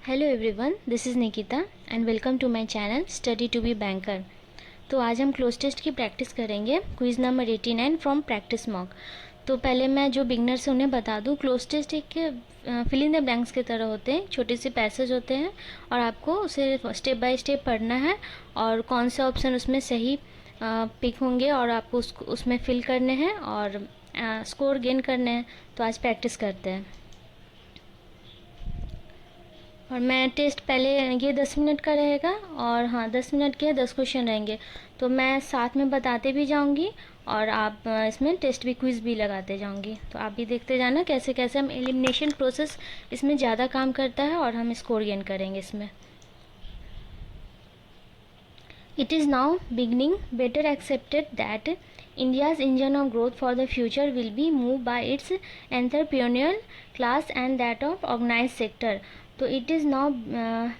Hello everyone, this is Nikita and welcome to my channel study to be banker. तो आज हम cloze test की practice करेंगे, quiz number 89 from practice mock. तो पहले मैं जो बिगनर्स हैं उन्हें बता दूं, क्लोज टेस्ट एक फिल इन द ब्लैंक्स की तरह होते हैं, छोटे से पैसेज होते हैं और आपको उसे स्टेप बाय स्टेप पढ़ना है और कौन सा ऑप्शन उसमें सही पिक होंगे और आपको उसमें फिल करने हैं और स्कोर गेन करने हैं। तो आज प्रैक्टिस करते हैं। और मैं टेस्ट पहले ये 10 मिनट का रहेगा और हाँ 10 मिनट के 10 क्वेश्चन रहेंगे। तो मैं साथ में बताते भी जाऊंगी और आप इसमें टेस्ट भी क्विज भी लगाते जाऊंगी। तो आप भी देखते जाना कैसे कैसे हम एलिमिनेशन प्रोसेस इसमें ज़्यादा काम करता है और हम स्कोर गेन करेंगे इसमें। It is now beginning better accepted that India's engine of growth for the future will be moved by its entrepreneurial class and that of organized sector. तो it is now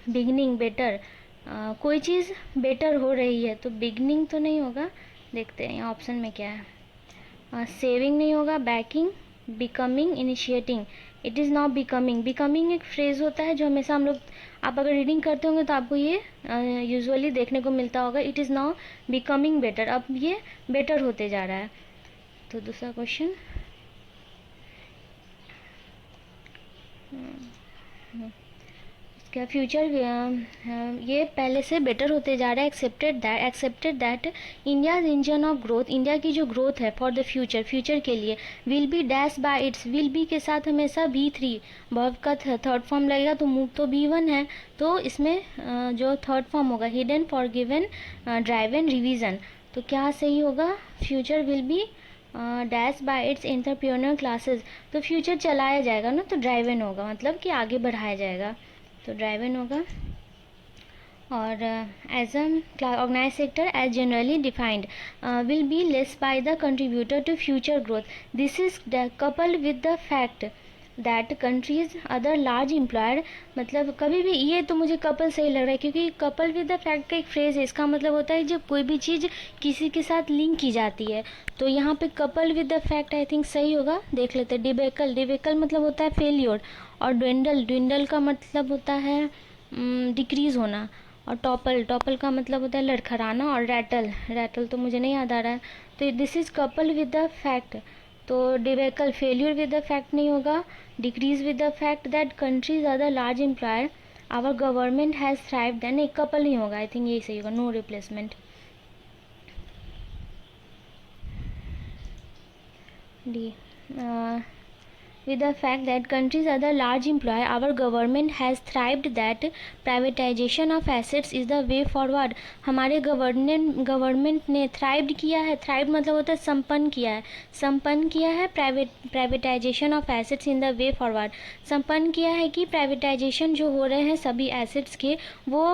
beginning better, कोई चीज़ better हो रही है तो beginning तो नहीं होगा। देखते हैं यहाँ ऑप्शन में क्या है। सेविंग नहीं होगा, banking, becoming, initiating. It is now becoming. Becoming एक फ्रेज होता है जो हमेशा हम लोग, आप अगर रीडिंग करते होंगे तो आपको ये यूजुअली देखने को मिलता होगा। It is now becoming better, अब ये बेटर होते जा रहा है। तो दूसरा क्वेश्चन, क्या फ्यूचर ये पहले से बेटर होते जा रहा है। Accepted that India engine of growth, India की जो ग्रोथ है फॉर द फ्यूचर, फ्यूचर के लिए, will be dash by it's, will be के साथ हमेशा V3 वर्ब का थर्ड फॉर्म लगेगा तो मूव तो V1 है, तो इसमें जो थर्ड फॉर्म होगा हिडन, फॉरगिवन, ड्राइवन, रिवीजन। तो क्या सही होगा? Future will be dash by it's entrepreneur classes. तो फ्यूचर चलाया जाएगा ना, तो ड्राइवन होगा, मतलब कि आगे बढ़ाया जाएगा, तो ड्राइवन होगा। और as a organise sector as generally defined will be less by the contributor to future growth. This is coupled with the fact that countries other large employer, मतलब कभी भी ये तो मुझे कपल सही लग रहा है क्योंकि कपल विद द फैक्ट का एक फ्रेज है, इसका मतलब होता है जब कोई भी चीज़ किसी के साथ लिंक की जाती है। तो यहाँ पे couple with the fact I think सही होगा। देख लेते हैं। डिबेकल मतलब होता है फेलियर, और ड्विंडल का मतलब होता है डिक्रीज होना, और टॉपल का मतलब होता है लड़खड़ाना, और रैटल तो मुझे नहीं याद आ रहा है। तो this is couple with the fact, तो debacle failure with the fact नहीं होगा। Decrease with the fact that countries are the large employer, our government has thrived, then एक कपल नहीं होगा, आई थिंक यही सही होगा, no replacement. D with the fact that countries are the large employer, our government has thrived that privatization of assets is the way forward। हमारे government ने thrived किया है, थ्राइव्ड मतलब होता है संपन्न किया है privatisation of assets in the way forward. संपन्न किया है कि प्राइवेटाइजेशन जो हो रहे हैं सभी एसेट्स के, वो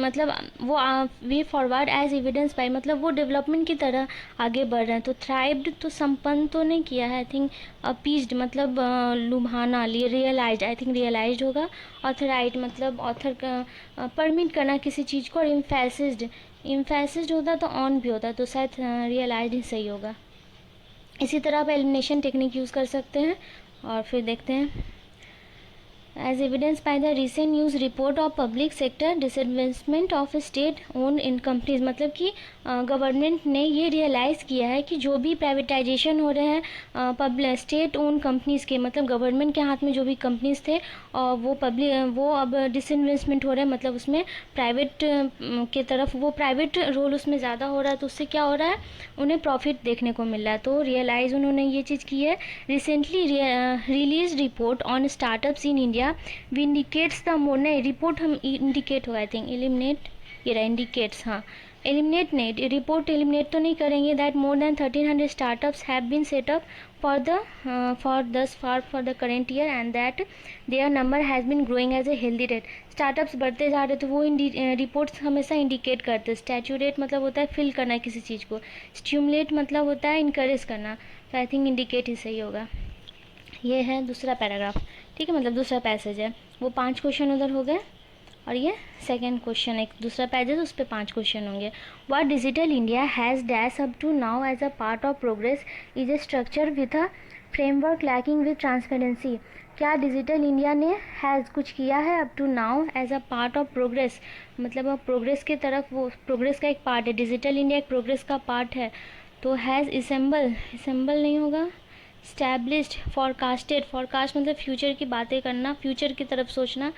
मतलब वो they forward as evidence by, मतलब वो डेवलपमेंट की तरह आगे बढ़ रहे हैं। तो थ्राइव्ड तो संपन्न तो नहीं किया है, आई थिंक अपीज्ड मतलब लुभाना, रियलाइज्ड, आई थिंक रियलाइज्ड होगा। ऑथराइट मतलब ऑथर का परमिट करना किसी चीज़ को, और इम्फेसिस्ड होता तो ऑन भी होता, तो शायद रियलाइज्ड ही सही होगा। इसी तरह आप एलिमिनेशन टेक्निक यूज़ कर सकते हैं। और फिर देखते हैं, as evidence by the recent news report of public sector disinvestment of state own in companies, मतलब कि गवर्नमेंट ने ये रियलाइज़ किया है कि जो भी प्राइवेटाइजेशन हो रहे हैं पब्लिक स्टेट ओन कंपनीज़ के, मतलब गवर्नमेंट के हाथ में जो भी कंपनीज थे और वो अब डिसइन्वेस्टमेंट हो रहे हैं, मतलब उसमें प्राइवेट के तरफ वो प्राइवेट रोल उसमें ज़्यादा हो रहा है, तो उससे क्या हो रहा है, उन्हें प्रॉफिट देखने को मिल रहा है। तो रियलाइज़ उन्होंने ये चीज़ की है। Recently release report on startups in India vindicates the more, नहीं रिपोर्ट हम इंडिकेट होगा, आई थिंक एलिमिनेट, ये रहा इंडिकेट्स, हाँ एलिमिनेट नहीं, रिपोर्ट एलिमिनेट तो नहीं करेंगे। That more than 1300 startups have been set up for the current year and that their number has been growing as a healthy rate. Startups बढ़ते जा रहे, तो वो रिपोर्ट्स हमेशा इंडिकेट करते हैं। स्टैचूरेट मतलब होता है फिल करना किसी चीज़ को, स्ट्यूमुलेट मतलब होता है इंकरेज करना, तो आई थिंक इंडिकेट ही सही होगा। ये है दूसरा पैराग्राफ, ठीक है, मतलब दूसरा पैसेज है। वो 5 क्वेश्चन उधर हो गए और ये सेकेंड क्वेश्चन, एक दूसरा पेज है तो उस पर 5 क्वेश्चन होंगे। What digital India has dash up to now as a part of progress is a structure with a framework lacking with transparency, क्या डिजिटल इंडिया ने हैज़ कुछ किया है up to now as a part of progress, मतलब अब progress की तरफ, वो प्रोग्रेस का एक पार्ट है, डिजिटल इंडिया एक प्रोग्रेस का पार्ट है। तो हैज़ इसेंबल नहीं होगा, स्टैब्लिश्ड, फॉरकास्टेड, फॉरकास्ट मतलब फ्यूचर की बातें करना, फ्यूचर की तरफ सोचना,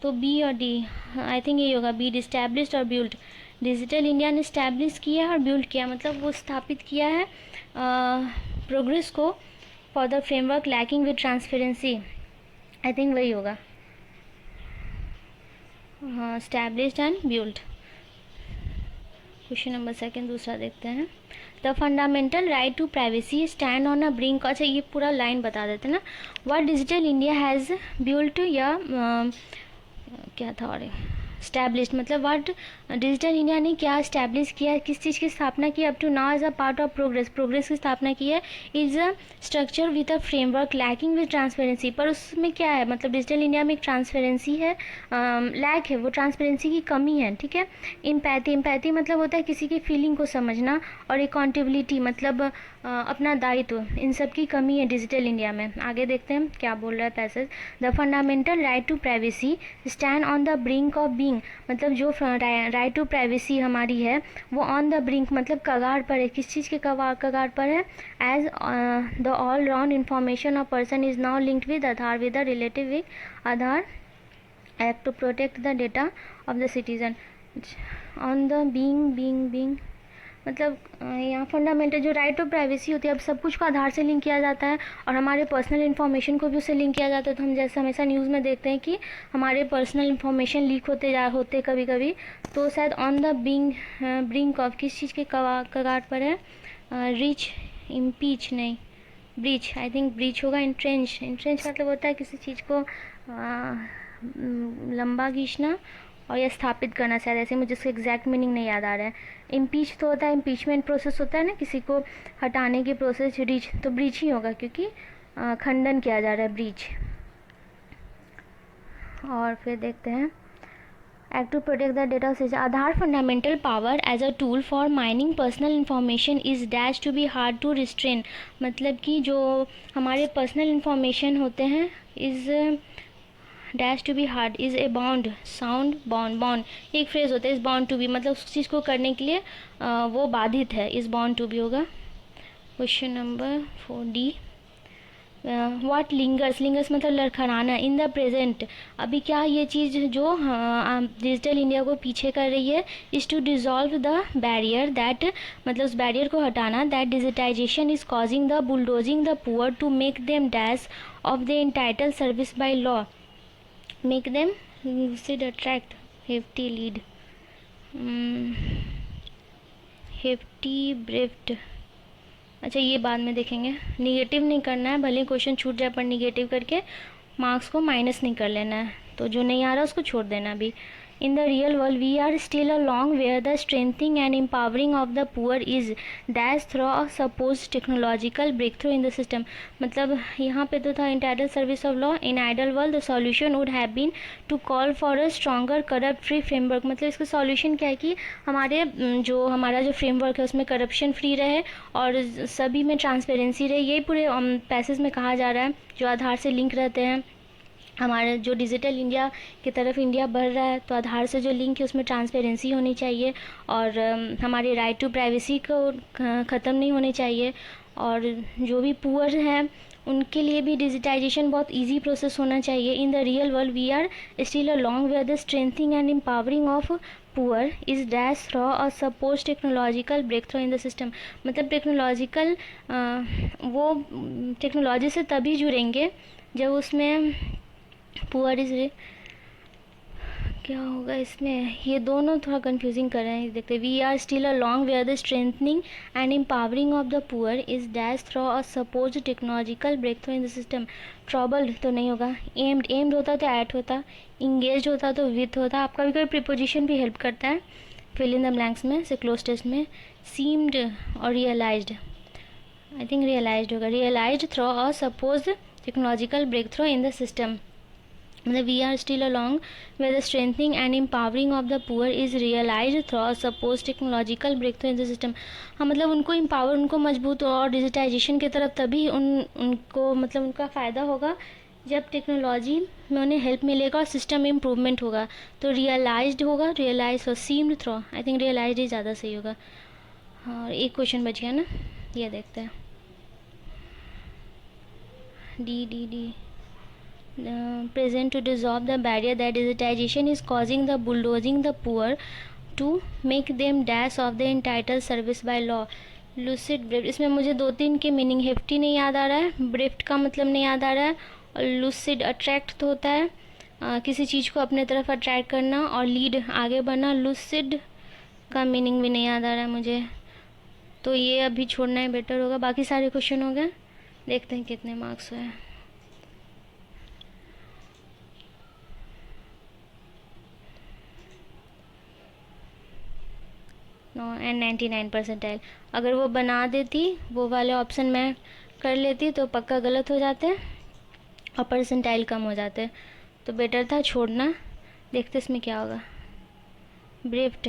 तो बी और डी, आई थिंक यही होगा बी, इस्टेब्लिश्ड और बिल्ड। डिजिटल इंडिया ने इस्टेब्लिश किया और बिल्ड किया, मतलब वो स्थापित किया है प्रोग्रेस को for the framework lacking with transparency, I think वही होगा, हाँ, established and build. Question number second दूसरा देखते हैं। The fundamental right to privacy stand on a brink, अच्छा ये पूरा लाइन बता देते ना, what digital India has built या क्या था, और स्टैब्लिश्ड मतलब व्हाट डिजिटल इंडिया ने क्या स्टैब्लिश किया, किस चीज़ की स्थापना की up to now as a part of progress, progress की स्थापना की है, is a structure with a framework lacking with transparency, पर उसमें क्या है, मतलब डिजिटल इंडिया में एक ट्रांसपेरेंसी है, लैक है, वो ट्रांसपेरेंसी की कमी है, ठीक है। एम्पैथी मतलब होता है किसी की फीलिंग को समझना, और अकाउंटेबिलिटी मतलब अपना दायित्व, इन सब की कमी है डिजिटल इंडिया में। आगे देखते हैं क्या बोल रहा है passage. The fundamental right to privacy stand on the brink of being, मतलब जो राइट टू प्राइवेसी हमारी है वो ऑन द ब्रिंक मतलब कगार पर है, किस चीज़ के कगार पर है, as the all round information of person is now linked with Aadhaar with the relative with Aadhaar act to protect the data of the citizen, on the being मतलब यहाँ फंडामेंटल जो राइट टू प्राइवेसी होती है, अब सब कुछ को आधार से लिंक किया जाता है और हमारे पर्सनल इन्फॉर्मेशन को भी उससे लिंक किया जाता है। तो हम जैसे हमेशा न्यूज़ में देखते हैं कि हमारे पर्सनल इन्फॉर्मेशन लीक होते कभी कभी, तो शायद ऑन द ब्रिंक ऑफ किस चीज़ के कगार पर है, रिच इम्पीच नहीं ब्रीच, आई थिंक ब्रीच होगा। इंट्रेंच मतलब होता है किसी चीज़ को लंबा खींचना और या स्थापित करना, शायद ऐसे, मुझे उसका एग्जैक्ट मीनिंग नहीं याद आ रहा है। इम्पीच तो होता है, इम्पीचमेंट प्रोसेस होता है ना, किसी को हटाने की प्रोसेस। रीच तो ब्रीच ही होगा क्योंकि खंडन किया जा रहा है, ब्रीच। और फिर देखते हैं act to protect the data of Aadhaar fundamental power as a tool for mining personal information is dash to be hard to restrain, मतलब कि जो हमारे पर्सनल इंफॉर्मेशन होते हैं is dash to be hard is a bound sound bond एक phrase होता है, is bound to be मतलब उस चीज़ को करने के लिए वो बाधित है, इज़ बाउंड टू बी होगा। Question number 4D, what lingers मतलब लड़खड़ाना इन द प्रेजेंट, अभी क्या ये चीज़ जो डिजिटल इंडिया को पीछे कर रही है, is to dissolve the barrier that मतलब उस बैरियर को हटाना, that digitization is causing the bulldozing the poor to make them dash of the entitle service by law, make them lucid attract hefty lead hefty brevet, अच्छा ये बाद में देखेंगे। Negative नहीं करना है, भले क्वेश्चन छूट जाए पर निगेटिव करके मार्क्स को माइनस नहीं कर लेना है, तो जो नहीं आ रहा उसको छोड़ देना भी। In the real world, we are still a long way. The strengthening and empowering of the poor is dash through a supposed technological breakthrough in the system. मतलब यहाँ पे तो था entitled service of law. In ideal world, the solution would have been to call for a stronger corrupt free framework. मतलब इसका solution क्या है कि हमारा जो framework है उसमें corruption free रहे और सभी में transparency रहे, यही पूरे पैसेज में कहा जा रहा है, जो आधार से लिंक रहते हैं। हमारे जो डिजिटल इंडिया की तरफ इंडिया बढ़ रहा है, तो आधार से जो लिंक है उसमें ट्रांसपेरेंसी होनी चाहिए और हमारे राइट टू प्राइवेसी को ख़त्म नहीं होने चाहिए, और जो भी पुअर हैं उनके लिए भी डिजिटाइजेशन बहुत इजी प्रोसेस होना चाहिए। In the real world we are still a long way, the strengthening and empowering of poor is dash through a suppose technological breakthrough in the system, मतलब technological वो technology से तभी जुड़ेंगे जब उसमें poor is क्या होगा इसमें, ये दोनों थोड़ा कंफ्यूजिंग कर रहे हैं। देखते we are still a long way, the strengthening and empowering of the poor is dash through a suppose technological breakthrough in the system. Troubled तो नहीं होगा, एम्ड होता तो एट होता, इंगेज होता तो विथ होता। आपका भी कोई प्रीपोजिशन भी हेल्प करता है फिल इन द ब्लैंक्स में से क्लोज टेस्ट में। सीम्ड और रियलाइज्ड, आई थिंक रियलाइज्ड होगा, realised through a suppose technological breakthrough in the system. मतलब we are still along where the strengthening and empowering of the poor is realized through a supposed technological breakthrough in the system। हाँ, मतलब उनको empower, उनको मजबूत और digitisation की तरफ तभी उनको मतलब उनका फ़ायदा होगा जब टेक्नोलॉजी में उन्हें हेल्प मिलेगा और सिस्टम में इम्प्रूवमेंट होगा। तो रियलाइज्ड होगा, रियलाइज और seemed through, I think realised ही ज़्यादा सही होगा। हाँ, एक क्वेश्चन बच गया ना, ये देखते हैं। D present to dissolve the barrier that digitization is causing the bulldozing the poor to make them dash of the entitled service by law। lucid brift, इसमें मुझे 2-3 के मीनिंग, हेफ्टी नहीं याद आ रहा है, ब्रिफ्ट का मतलब नहीं याद आ रहा है, और लूसिड अट्रैक्ट तो होता है किसी चीज़ को अपने तरफ अट्रैक्ट करना, और लीड आगे बढ़ना। लूसिड का मीनिंग भी नहीं याद आ रहा है मुझे, तो ये अभी छोड़ना ही बेटर होगा। बाकी सारे क्वेश्चन हो गए, देखते हैं कितने मार्क्स हुए। And 99 percentile. अगर वो बना देती, वो वाले ऑप्शन मैं कर लेती तो पक्का गलत हो जाते और परसेंटाइल कम हो जाते, तो बेटर था छोड़ना। देखते इसमें क्या होगा। ब्रिफ्ट,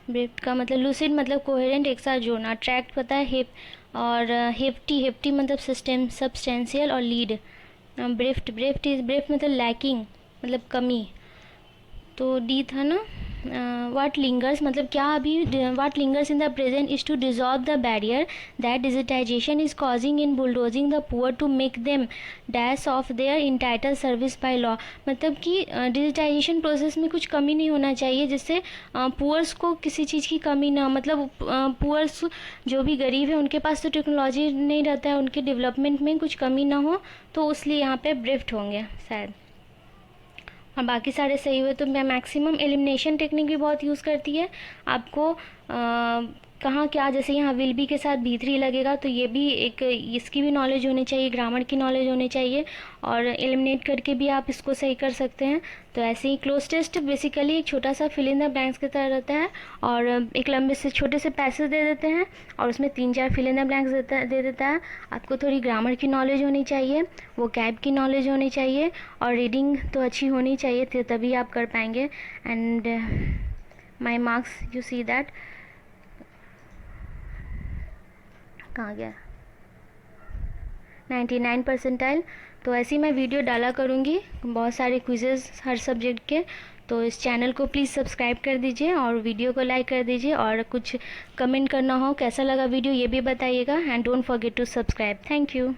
ब्रिफ्ट का मतलब लूसिड मतलब कोहेरेंट, एक साथ जोड़ना। अट्रैक्ट पता है, हिप और हेफ्टी, हेफ्टी मतलब सिस्टम सब्सटेंशियल, और लीड। ब्रिफ्ट, ब्रिफ्ट इज ब्रिफ्ट मतलब लैकिंग, मतलब कमी, तो डी था ना। वाट लिंगर्स मतलब क्या अभी, what lingers in the present is to dissolve the barrier that digitisation is causing in bulldozing the poor to make them dash of their entitle service by law. मतलब कि डिजिटाइजेशन प्रोसेस में कुछ कमी नहीं होना चाहिए जिससे पुअर्स को किसी चीज़ की कमी ना, मतलब पुअर्स जो भी गरीब है उनके पास तो टेक्नोलॉजी नहीं रहता है, उनके डेवलपमेंट में कुछ कमी ना हो, तो इसलिए यहाँ पे ब्रिफ्ट होंगे शायद। और बाकी सारे सही हुए। तो मैं मैक्सिमम एलिमिनेशन टेक्निक भी बहुत यूज़ करती है। आपको कहाँ क्या, जैसे यहाँ विल बी के साथ B3 लगेगा, तो ये भी एक, इसकी भी नॉलेज होनी चाहिए, ग्रामर की नॉलेज होनी चाहिए, और एलिमिनेट करके भी आप इसको सही कर सकते हैं। तो ऐसे ही क्लोज टेस्ट बेसिकली एक छोटा सा फिल इन द ब्लैंक्स की तरह रहता है, और एक लंबे से छोटे से पैसेज दे देते हैं और उसमें 3-4 फिल इन द ब्लैंक्स दे देता है। आपको थोड़ी ग्रामर की नॉलेज होनी चाहिए, वो कैब की नॉलेज होनी चाहिए, और रीडिंग तो अच्छी होनी चाहिए, तभी आप कर पाएंगे। And my marks you see that, कहाँ गया, 99 परसेंटाइल। तो ऐसे ही मैं वीडियो डाला करूँगी, बहुत सारे क्विज़ेस हर सब्जेक्ट के। तो इस चैनल को प्लीज़ सब्सक्राइब कर दीजिए और वीडियो को लाइक कर दीजिए, और कुछ कमेंट करना हो कैसा लगा वीडियो ये भी बताइएगा, and don't forget to subscribe. Thank you.